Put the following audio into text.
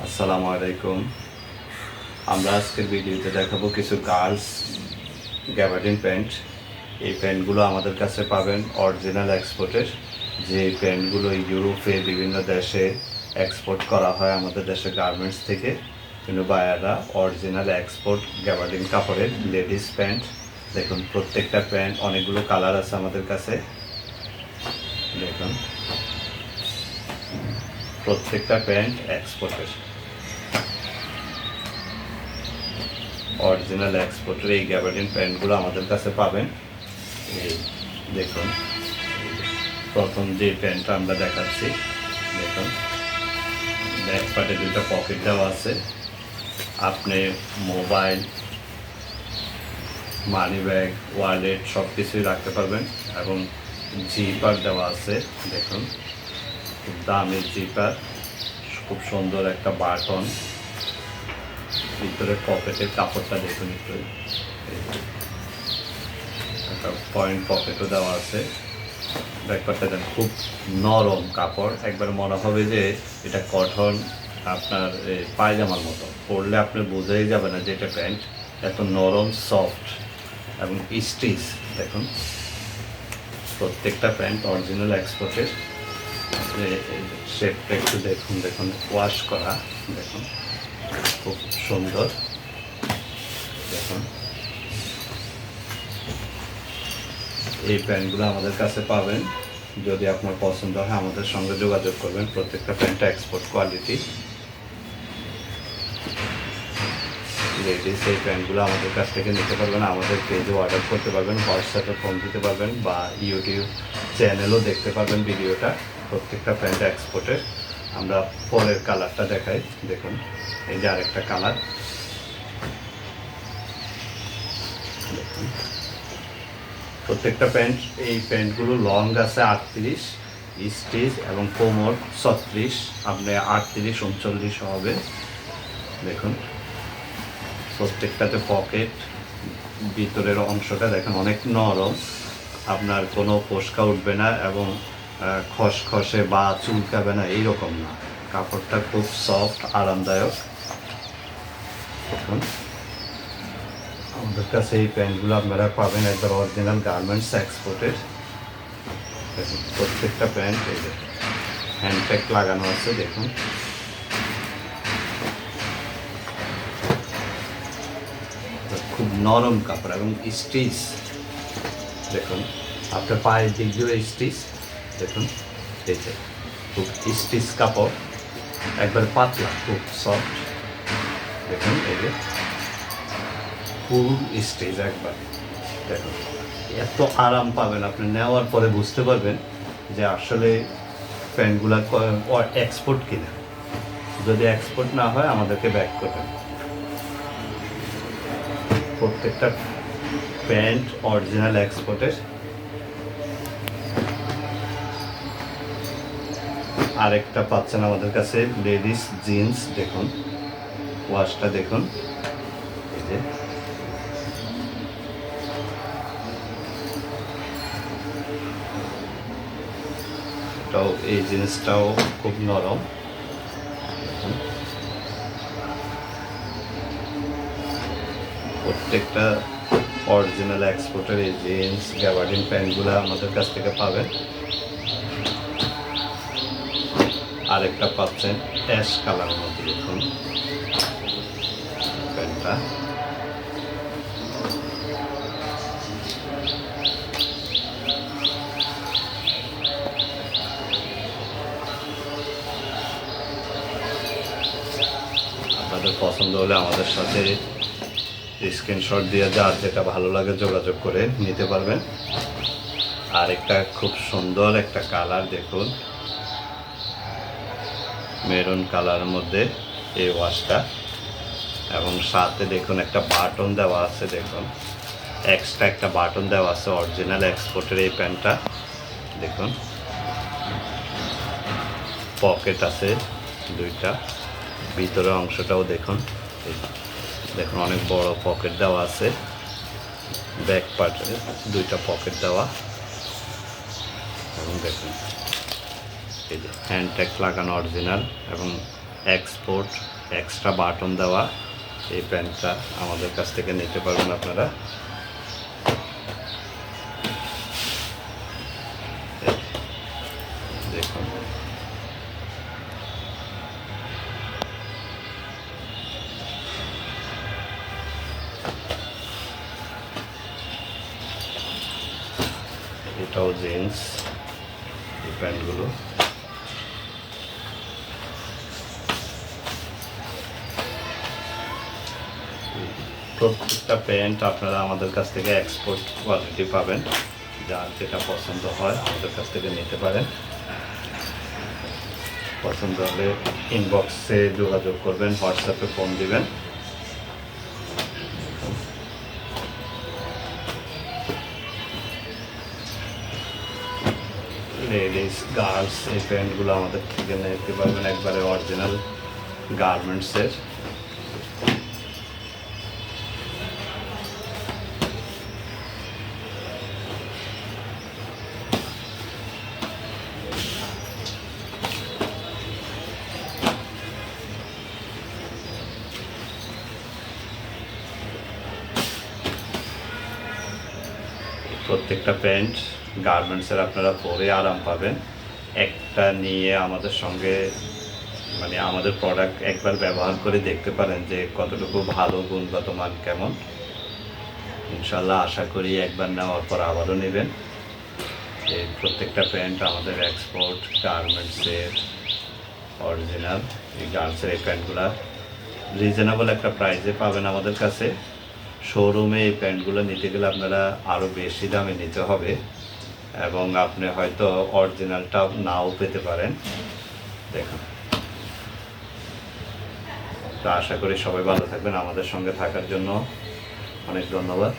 আসসালামু আলাইকুম। আমরা আজকের ভিডিওতে দেখাবো কিছু গার্লস গ্যাবার্ডিন প্যান্ট। এই প্যান্টগুলো আমাদের কাছে পাবেন অরিজিনাল এক্সপোর্টের। যে প্যান্টগুলো ইউরোপে বিভিন্ন দেশে এক্সপোর্ট করা হয় আমাদের দেশের গার্মেন্টস থেকে, কিন্তু বায়াররা অরিজিনাল এক্সপোর্ট গ্যাবার্ডিন কাপড়ের লেডিস প্যান্ট। দেখুন প্রত্যেকটা প্যান্ট, অনেকগুলো কালার আছে আমাদের কাছে। দেখুন প্রত্যেকটা প্যান্ট এক্সপোর্টের, অরিজিনাল এক্সপোর্টের এই গ্যাবার্ডিন প্যান্টগুলো আমাদের কাছে পাবেন। এই দেখুন প্রথম যে প্যান্টটা আমরা দেখাচ্ছি, দেখুন ব্যাক পার্টে দুটো পকেট দেওয়া আছে। আপনি মোবাইল, মানি ব্যাগ, ওয়ালেট সব কিছুই রাখতে পারবেন এবং জিপার দেওয়া আছে। দেখুন খুব দামি জিপার, খুব সুন্দর একটা বাটন, ভিতরে পকেটের কাপড়টা দেখুন একটু, একটা পয়েন্ট পকেটও দেওয়া আছে। ব্যাকপার্টটা দেন খুব নরম কাপড়, একবার মনে হবে যে এটা কটন, আপনার পায়জামার মতো। পরলে আপনি বোঝাই যাবে না যে এটা প্যান্ট, এত নরম সফট এবং স্টিচ। দেখুন প্রত্যেকটা প্যান্ট অরিজিনাল এক্সপোর্টের। শেপটা একটু দেখুন, দেখুন ওয়াশ করা, দেখুন খুব সুন্দর। দেখুন এই প্যান্টগুলো আমাদের কাছে পাবেন। যদি আপনার পছন্দ হয় আমাদের সঙ্গে যোগাযোগ করবেন। প্রত্যেকটা প্যান্টটা এক্সপোর্ট কোয়ালিটি। লেডিস এই প্যান্টগুলো আমাদের কাছ থেকে নিতে পারবেন, আমাদের পেজে অর্ডার করতে পারবেন, হোয়াটসঅ্যাপে ফোন দিতে পারবেন বা ইউটিউব চ্যানেলও দেখতে পারবেন ভিডিওটা। প্রত্যেকটা প্যান্ট এক্সপোর্টের। আমরা পরের কালারটা দেখাই, দেখুন এই যে আরেকটা কালার। দেখুন প্রত্যেকটা প্যান্ট, এই প্যান্টগুলো লং আছে 38, স্টিচ এবং কোমর 36, আপনি 38 39 হবে। দেখুন প্রত্যেকটাতে পকেট, ভিতরের অংশটা দেখুন অনেক নরম, আপনার কোনো ফোসকা উঠবে না এবং খসখসে বা চুলকাবে না, এইরকম না। কাপড়টা খুব সফট, আরামদায়ক। দেখুন আমাদের কাছে এই প্যান্টগুলো আপনারা পাবেন একবার অরিজিনাল গার্মেন্টস এক্সপোর্টের। দেখুন প্রত্যেকটা প্যান্ট এই যে হ্যান্ডট্যাগ লাগানো আছে। দেখুন খুব নরম কাপড় এবং স্টিচ। দেখুন আপনার পায়ের দিক দিয়ে স্টিচ। দেখুন এই যে খুব স্টিচ কাপড়, একবার পাতলা, খুব সফট। দেখুন এই যে ফুল স্টিচ একবার। দেখুন এত আরাম পাবেন, আপনি নেওয়ার পরে বুঝতে পারবেন যে আসলে প্যান্টগুলো এক্সপোর্ট কিনা। যদি এক্সপোর্ট না হয় আমাদেরকে ব্যাক করবেন। প্রত্যেকটা প্যান্ট অরিজিনাল এক্সপোর্টের। আরেকটা পাচ্ছেন আমাদের কাছে লেডিস জিন্স। দেখুন ওয়াশটা দেখুন, এই যে এটাও, এই জিন্সটাও খুব নরম। প্রত্যেকটা অরিজিনাল এক্সপোর্টের এই জিন্স গ্যাবার্ডিন প্যান্টগুলো আমাদের কাছ থেকে পাবেন। আরেকটা পাচ্ছেন অ্যাশ কালারের মধ্যে। দেখুন প্যান্টটা আপনাদের পছন্দ হলে আমাদের সাথে স্ক্রিনশট দিয়ে যার যেটা ভালো লাগে যোগাযোগ করে নিতে পারবেন। আর একটা খুব সুন্দর একটা কালার, দেখুন মেরুন কালারের মধ্যে এই ওয়াশটা, এবং সাথে দেখুন একটা বাটন দেওয়া আছে। দেখুন এক্সট্রা একটা বাটন দেওয়া আছে, অরিজিনাল এক্সপোর্টের এই প্যান্টটা। দেখুন পকেট আছে দুইটা, ভিতরের অংশটাও দেখুন, দেখুন অনেক বড় পকেট দেওয়া আছে। ব্যাক পার্টে দুইটা পকেট দেওয়া এবং দেখুন এই যে হ্যান্ড ট্যাগ লাগানো অরিজিনাল এবং এক্সপোর্ট এক্সট্রা বাটন দেওয়া এই প্যান্টটা আমাদের কাছ থেকে নিতে পারবেন আপনারা। দেখুন এটাও জিন্স এই প্যান্টগুলো। প্রত্যেকটা প্যান্ট আপনারা আমাদের কাছ থেকে এক্সপোর্ট কোয়ালিটি পাবেন, যার যেটা পছন্দ হয় আমাদের কাছ থেকে নিতে পারেন। পছন্দ হলে ইনবক্সে যোগাযোগ করবেন, হোয়াটসঅ্যাপে ফোন দিবেন। লেডিস গার্লস এই প্যান্টগুলো আমাদের থেকে নিতে পারবেন, একবারে অরিজিনাল গার্মেন্টসের। প্রত্যেকটা প্যান্ট গার্মেন্টসের আপনারা পরে আরাম পাবেন। একটা নিয়ে আমাদের সঙ্গে মানে আমাদের প্রোডাক্ট একবার ব্যবহার করে দেখতে পারেন যে কতটুকু ভালো, গুণগত মান কেমন। ইনশাল্লাহ আশা করি একবার নেওয়ার পর আবারও নেবেন। এই প্রত্যেকটা প্যান্ট আমাদের এক্সপোর্ট গার্মেন্টসের অরিজিনাল। এই গার্লসের এই প্যান্টগুলো রিজনেবল একটা প্রাইসে পাবেন আমাদের কাছে। শোরুমে এই প্যান্টগুলো নিতে গেলে আপনারা আরও বেশি দামে নিতে হবে এবং আপনি হয়তো অরিজিনালটা নাও পেতে পারেন। দেখুন, তো আশা করি সবাই ভালো থাকবেন। আমাদের সঙ্গে থাকার জন্য অনেক ধন্যবাদ।